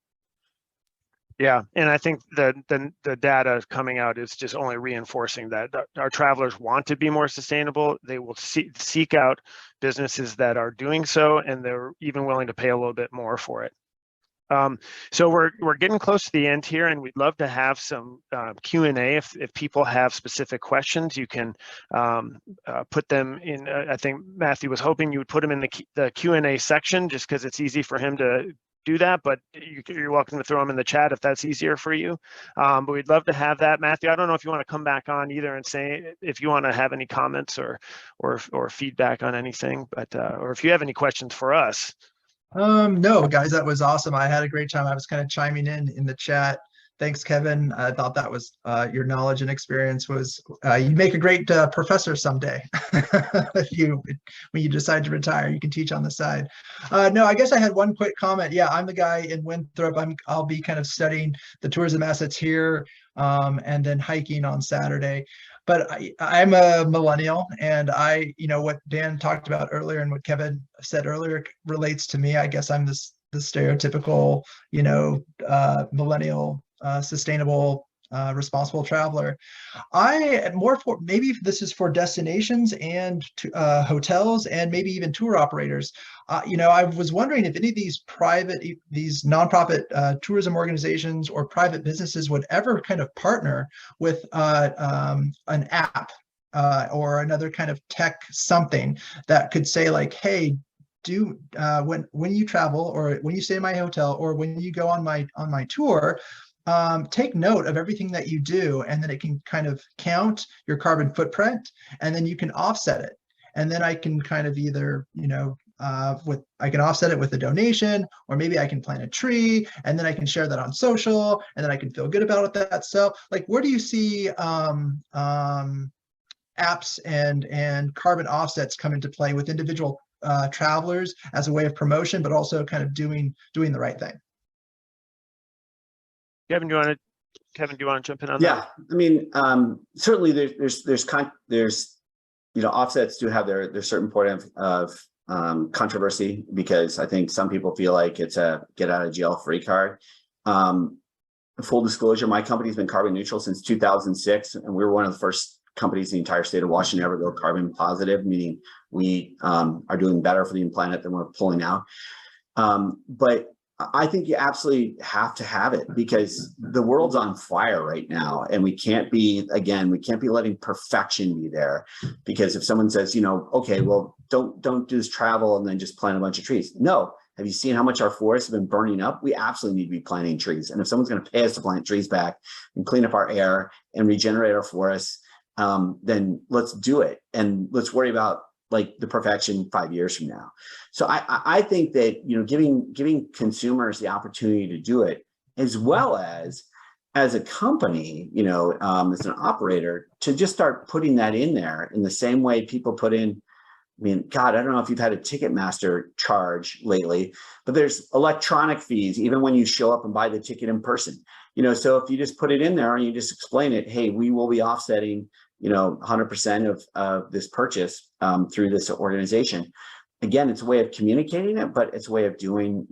Yeah, and I think the data coming out is just only reinforcing that our travelers want to be more sustainable. They will seek out businesses that are doing so, and they're even willing to pay a little bit more for it. So we're getting close to the end here, and we'd love to have some Q&A. If people have specific questions, you can put them in. I think Matthew was hoping you would put them in the Q&A section, just because it's easy for him to do that, but you're welcome to throw them in the chat if that's easier for you. But we'd love to have that. Matthew, I don't know if you want to come back on either and say if you want to have any comments or feedback on anything, but or if you have any questions for us. No, guys, that was awesome. I had a great time. I was kind of chiming in the chat. Thanks, Kevin. I thought that was your knowledge and experience was you'd make a great professor someday. When you decide to retire, you can teach on the side. No, I guess I had one quick comment. Yeah, I'm the guy in Winthrop. I'll be kind of studying the tourism assets here and then hiking on Saturday. But I'm a millennial, and what Dan talked about earlier and what Kevin said earlier relates to me. I guess I'm the stereotypical, millennial, sustainable, responsible traveler. I am more for, maybe this is for destinations and hotels and maybe even tour operators. I was wondering if any of these nonprofit tourism organizations or private businesses would ever kind of partner with an app or another kind of tech something that could say like, hey, when you travel or when you stay in my hotel or when you go on my tour, take note of everything that you do, and then it can kind of count your carbon footprint, and then you can offset it. And then I can kind of either, I can offset it with a donation, or maybe I can plant a tree, and then I can share that on social, and then I can feel good about that. So like, where do you see apps and carbon offsets come into play with individual travelers as a way of promotion, but also kind of doing the right thing? Kevin, do you want to jump in on that? Yeah, I mean, certainly there's offsets do have their certain point of controversy, because I think some people feel like it's a get out of jail free card. Full disclosure, my company's been carbon neutral since 2006, and we were one of the first companies in the entire state of Washington ever go carbon positive, meaning we are doing better for the planet than we're pulling out. But I think you absolutely have to have it, because the world's on fire right now, and we can't be letting perfection be there. Because if someone says, okay, well, don't do this travel and then just plant a bunch of trees. No, have you seen how much our forests have been burning up? We absolutely need to be planting trees. And if someone's going to pay us to plant trees back and clean up our air and regenerate our forests, then let's do it. And let's worry about like the perfection 5 years from now. So I think that, giving consumers the opportunity to do it, as well as a company, as an operator, to just start putting that in there in the same way people put in, God, I don't know if you've had a Ticketmaster charge lately, but there's electronic fees, even when you show up and buy the ticket in person. So if you just put it in there and you just explain it, hey, we will be offsetting 100% of this purchase through this organization. Again, it's a way of communicating it, but it's a way of doing,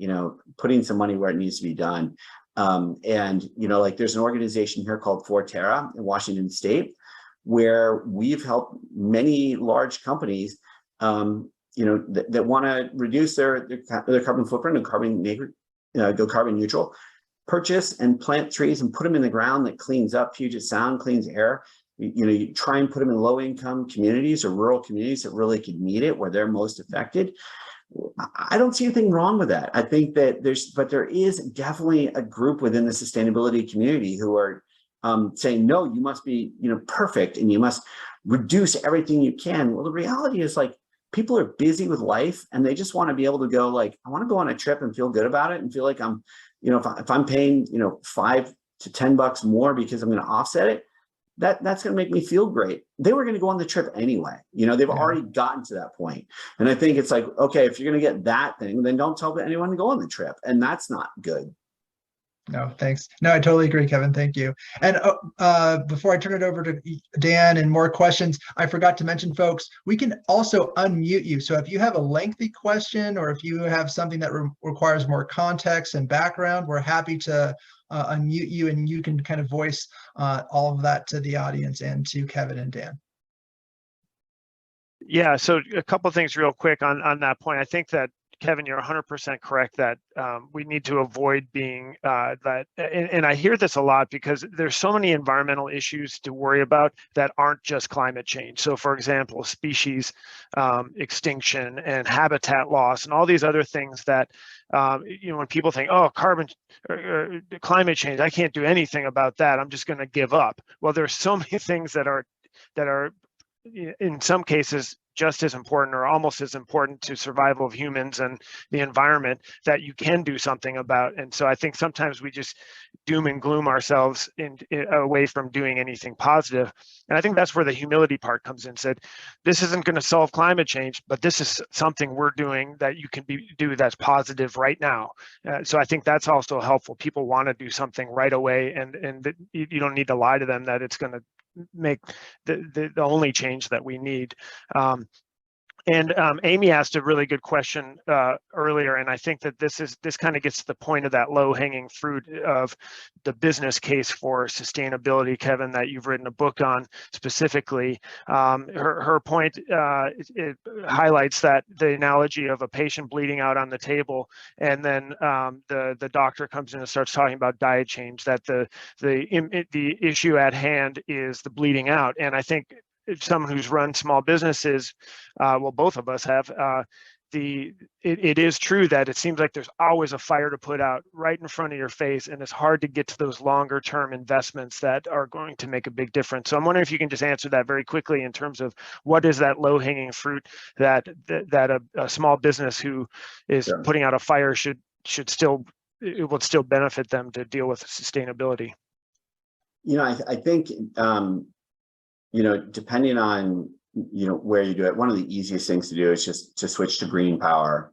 putting some money where it needs to be done. Like there's an organization here called Forterra in Washington State, where we've helped many large companies, that want to reduce their carbon footprint and go carbon neutral, purchase and plant trees and put them in the ground that cleans up Puget Sound, cleans air. You try and put them in low-income communities or rural communities that really could need it, where they're most affected. I don't see anything wrong with that. I think that there is definitely a group within the sustainability community who are saying, no, you must be, perfect and you must reduce everything you can. Well, the reality is like people are busy with life and they just want to be able to go like, I want to go on a trip and feel good about it and feel like I'm, if I'm paying, $5 to $10 more because I'm going to offset it, that's going to make me feel great. They were going to go on the trip anyway. They've already gotten to that point. And I think it's like, okay, if you're going to get that thing, then don't tell anyone to go on the trip. And that's not good. No, thanks. No, I totally agree, Kevin. Thank you. And before I turn it over to Dan and more questions, I forgot to mention, folks, we can also unmute you. So if you have a lengthy question or if you have something that requires more context and background, we're happy to unmute you and you can kind of voice all of that to the audience and to Kevin and Dan. Yeah, so a couple of things real quick on that point. I think that Kevin, you're 100% correct that we need to avoid being and I hear this a lot because there's so many environmental issues to worry about that aren't just climate change. So for example, species extinction and habitat loss and all these other things that, when people think, oh, climate change, I can't do anything about that, I'm just going to give up. Well, there's so many things that are in some cases just as important or almost as important to survival of humans and the environment that you can do something about. And so I think sometimes we just doom and gloom ourselves away from doing anything positive. And I think that's where the humility part comes in. Said, this isn't going to solve climate change, but this is something we're doing that you can do that's positive right now. So I think that's also helpful. People want to do something right away, and you don't need to lie to them that it's going to make the only change that we need. And Amy asked a really good question earlier, and I think that this kind of gets to the point of that low-hanging fruit of the business case for sustainability, Kevin, that you've written a book on specifically. Her point it highlights that the analogy of a patient bleeding out on the table, and then the doctor comes in and starts talking about diet change. That the issue at hand is the bleeding out, and I think someone who's run small businesses, well, both of us have, it is true that it seems like there's always a fire to put out right in front of your face, and it's hard to get to those longer term investments that are going to make a big difference. So I'm wondering if you can just answer that very quickly in terms of what is that low hanging fruit that a small business who is putting out a fire should still, it would still benefit them to deal with sustainability. I think depending on, where you do it, one of the easiest things to do is just to switch to green power.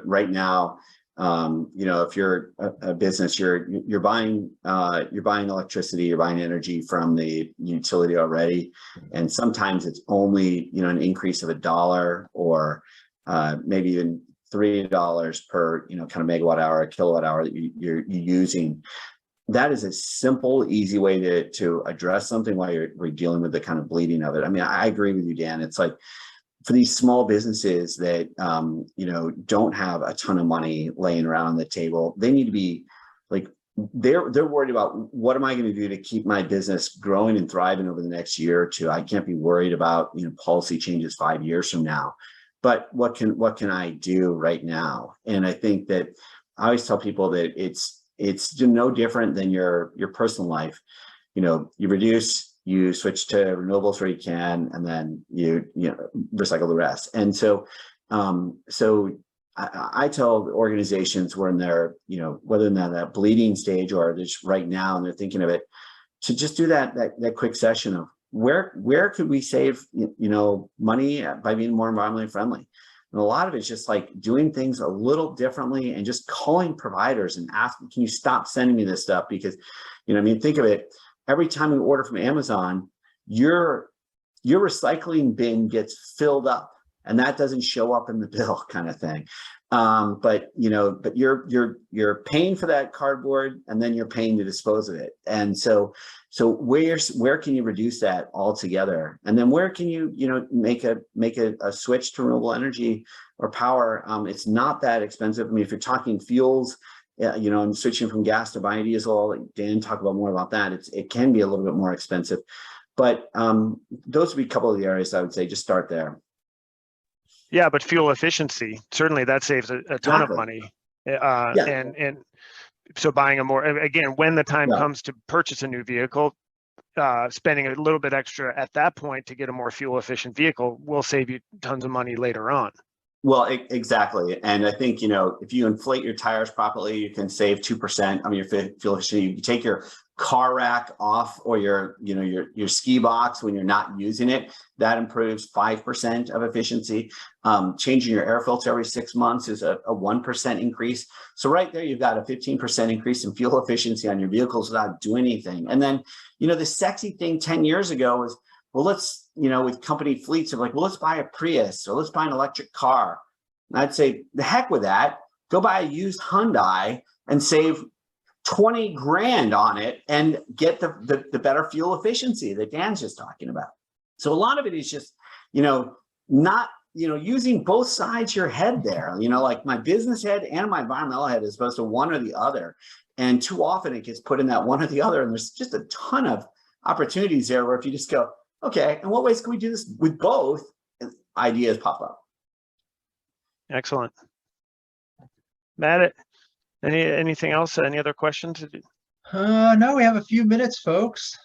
Right now, if you're a business, you're buying electricity, you're buying energy from the utility already. And sometimes it's only, an increase of $1 or maybe even $3 per, kind of megawatt hour, kilowatt hour that you're using. That is a simple, easy way to address something while we're dealing with the kind of bleeding of it. I mean, I agree with you, Dan. It's like for these small businesses that, don't have a ton of money laying around on the table, they need to be like, they're worried about what am I going to do to keep my business growing and thriving over the next year or two. I can't be worried about, policy changes 5 years from now, but what can I do right now? And I think that I always tell people that it's no different than your personal life. You reduce, you switch to renewables where you can, and then you recycle the rest. And so I tell organizations we're in their, whether in that bleeding stage or just right now, and they're thinking of it, to just do that quick session of where could we save, money by being more environmentally friendly. And a lot of it's just like doing things a little differently and just calling providers and asking, can you stop sending me this stuff? Because, think of it, every time you order from Amazon, your recycling bin gets filled up and that doesn't show up in the bill kind of thing. But you're paying for that cardboard and then you're paying to dispose of it. And so where can you reduce that altogether? And then where can you, make a switch to renewable energy or power? It's not that expensive. I mean, if you're talking fuels, and switching from gas to biodiesel, like Dan talked about more about that, it can be a little bit more expensive. But those would be a couple of the areas I would say, just start there. Yeah, but fuel efficiency, certainly that saves a ton of money. And so buying a more, again, when the time comes to purchase a new vehicle, spending a little bit extra at that point to get a more fuel efficient vehicle will save you tons of money later on. Well, exactly. And I think, if you inflate your tires properly, you can save 2% on your fuel efficiency. You take your car rack off, or your ski box when you're not using it, that improves 5% of efficiency. Changing your air filter every 6 months is a 1% increase. So right there, you've got a 15% increase in fuel efficiency on your vehicles without doing anything. And then, the sexy thing 10 years ago was, well, let's, with company fleets of like, well, let's buy a Prius, or let's buy an electric car. And I'd say, the heck with that. Go buy a used Hyundai and save 20 grand on it and get the better fuel efficiency that Dan's just talking about. So a lot of it is just, not, using both sides of your head there, like my business head and my environmental head is supposed to one or the other. And too often it gets put in that one or the other. And there's just a ton of opportunities there where if you just go, okay, in what ways can we do this with both? Ideas pop up. Excellent. Matt, anything else? Any other questions? No, we have a few minutes, folks.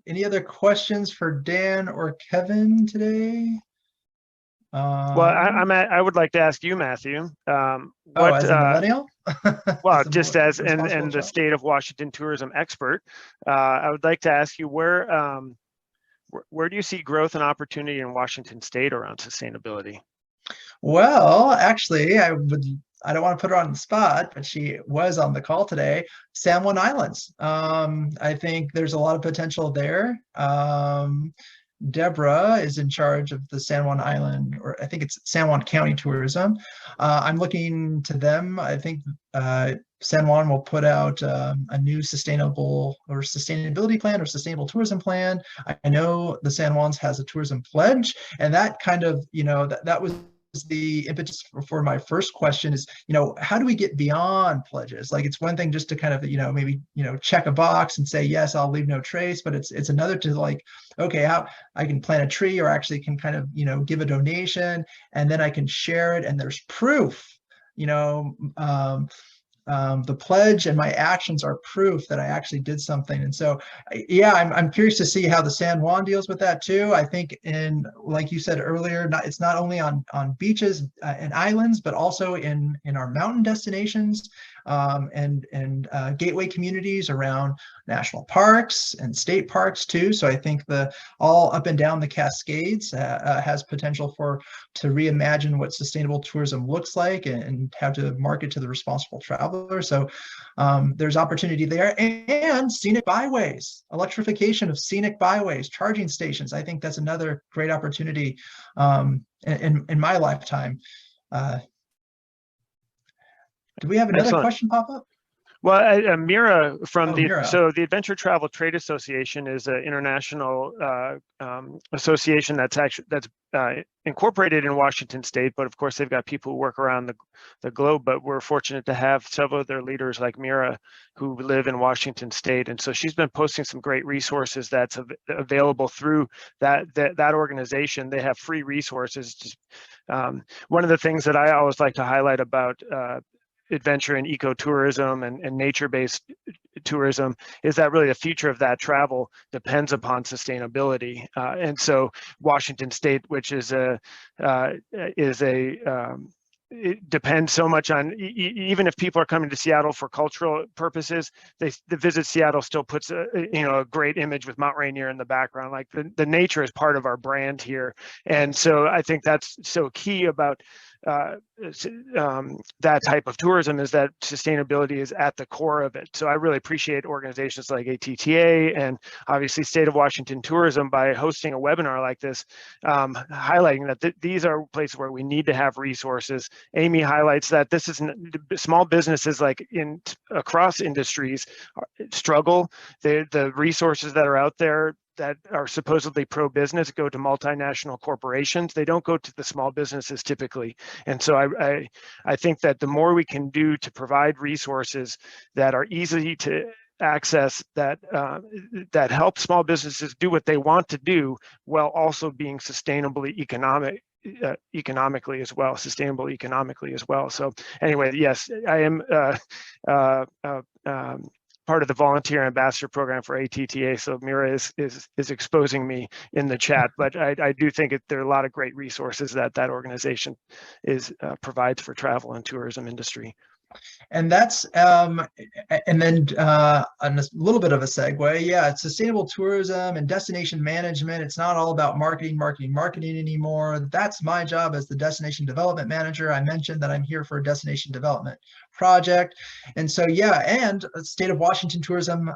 Any other questions for Dan or Kevin today? Well, I would like to ask you, Matthew. As a millennial? Well, just as and the state of Washington tourism expert, I would like to ask you where do you see growth and opportunity in Washington State around sustainability? Well, actually, I don't want to put her on the spot, but she was on the call today. San Juan Islands. I think there's a lot of potential there. Deborah is in charge of the San Juan Island, or I think it's San Juan County Tourism. I'm looking to them. I think San Juan will put out a new sustainability plan or sustainable tourism plan. I know the San Juans has a tourism pledge, and that kind of, that was the impetus for my first question is, how do we get beyond pledges? Like, it's one thing just to kind of, maybe, check a box and say, yes, I'll leave no trace, but it's another to like, okay, how I can plant a tree or actually can kind of, give a donation, and then I can share it and there's proof, the pledge and my actions are proof that I actually did something. And so, yeah, I'm curious to see how the San Juan deals with that too. I think like you said earlier, it's not only on beaches and islands, but also in our mountain destinations and gateway communities around national parks and state parks too. So I think all up and down the Cascades has potential to reimagine what sustainable tourism looks like and how to market to the responsible traveler. So there's opportunity there, and scenic byways, electrification of scenic byways, charging stations. I think that's another great opportunity in my lifetime. Do we have another Excellent. Question pop up? Well, Mira from Mira. So the Adventure Travel Trade Association is an international association that's incorporated in Washington State, but of course they've got people who work around the globe. But we're fortunate to have several of their leaders like Mira who live in Washington State, and so she's been posting some great resources that's available through that organization. They have free resources. One of the things that I always like to highlight about adventure and ecotourism and nature-based tourism is that really the future of that travel depends upon sustainability. And so Washington State, which it depends so much on, even if people are coming to Seattle for cultural purposes, the Visit Seattle still puts a great image with Mount Rainier in the background. Like the nature is part of our brand here. And so I think that's so key about that type of tourism, is that sustainability is at the core of it. So I really appreciate organizations like ATTA and obviously State of Washington Tourism by hosting a webinar like this, highlighting that these are places where we need to have resources. Amy highlights that this is small businesses like across industries struggle. The resources that are out there that are supposedly pro-business go to multinational corporations. They don't go to the small businesses typically. And so I think that the more we can do to provide resources that are easy to access, that help small businesses do what they want to do, while also being sustainably economically as well, sustainable economically as well. So anyway, yes, I am part of the volunteer ambassador program for ATTA. So Mira is exposing me in the chat, but I do think there are a lot of great resources that organization provides for travel and tourism industry. And that's and then a little bit of a segue. Yeah, it's sustainable tourism and destination management. It's not all about marketing anymore. That's my job as the destination development manager. I mentioned that I'm here for a destination development project. And so, yeah, and state of Washington tourism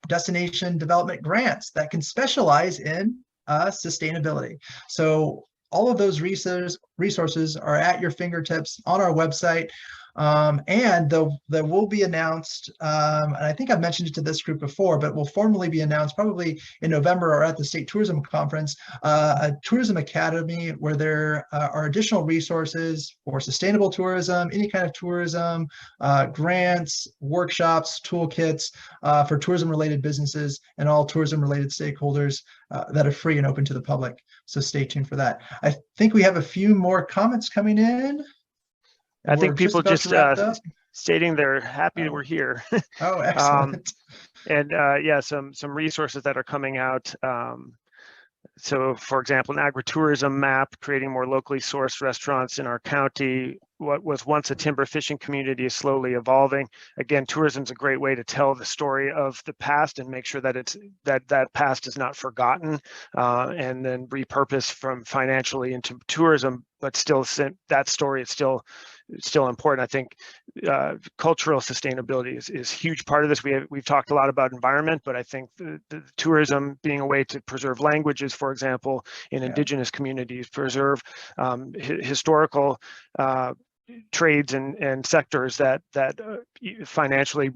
destination development grants that can specialize in sustainability. So all of those resources are at your fingertips on our website. And there will be announced, and I think I've mentioned it to this group before, but will formally be announced probably in November or at the State Tourism Conference, a tourism academy where there are additional resources for sustainable tourism, any kind of tourism, grants, workshops, toolkits for tourism-related businesses and all tourism-related stakeholders that are free and open to the public. So stay tuned for that. I think we have a few more comments coming in. I think people just stating they're happy that we're here. Oh, excellent. And yeah, some resources that are coming out. So, for example, an agritourism map, creating more locally sourced restaurants in our county. What was once a timber fishing community is slowly evolving. Again, tourism is a great way to tell the story of the past and make sure that that past is not forgotten, and then repurposed from financially into tourism. But still, that story is still important. I think cultural sustainability is a huge part of this. We've talked a lot about environment, but I think the tourism being a way to preserve languages, for example, in indigenous communities, preserve historical trades and sectors that financially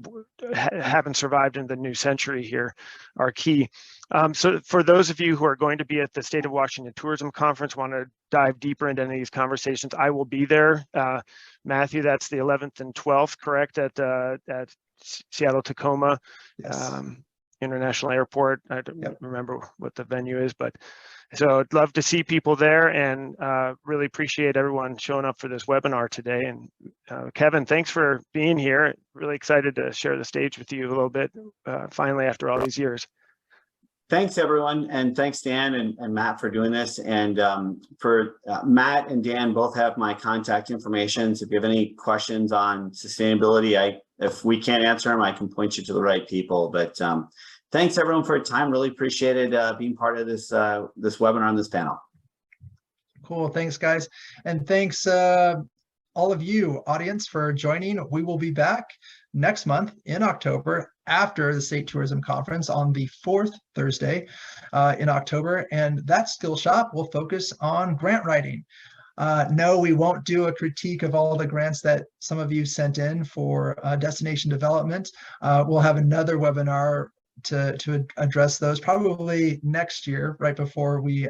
haven't survived in the new century here are key. So for those of you who are going to be at the State of Washington Tourism Conference, want to dive deeper into any of these conversations, I will be there. Matthew, that's the 11th and 12th, correct? At Seattle Tacoma International Airport. I don't remember what the venue is, but so I'd love to see people there, and really appreciate everyone showing up for this webinar today. And Kevin, thanks for being here. Really excited to share the stage with you a little bit, finally, after all these years. Thanks, everyone. And thanks, Dan and Matt, for doing this. And for Matt and Dan, both have my contact information. So if you have any questions on sustainability, if we can't answer them, I can point you to the right people. But thanks, everyone, for your time. Really appreciated being part of this webinar on this panel. Cool. Thanks, guys. And thanks, all of you, audience, for joining. We will be back next month in October after the State Tourism Conference on the 4th Thursday in October. And that skill shop will focus on grant writing. No, we won't do a critique of all the grants that some of you sent in for destination development. We'll have another webinar to address those probably next year, right before we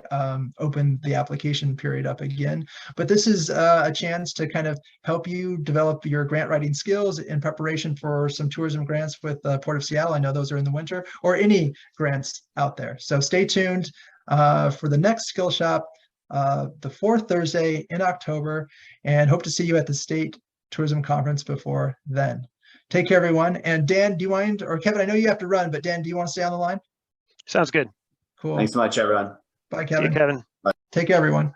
open the application period up again. But this is a chance to kind of help you develop your grant writing skills in preparation for some tourism grants with the Port of Seattle. I know those are in the winter, or any grants out there. So stay tuned for the next skill shop, the 4th Thursday in October, and hope to see you at the State Tourism Conference before then. Take care, everyone. And Dan, do you mind, or Kevin, I know you have to run, but Dan, do you want to stay on the line? Sounds good. Cool. Thanks so much, everyone. Bye, Kevin. See you, Kevin. Bye. Take care, everyone.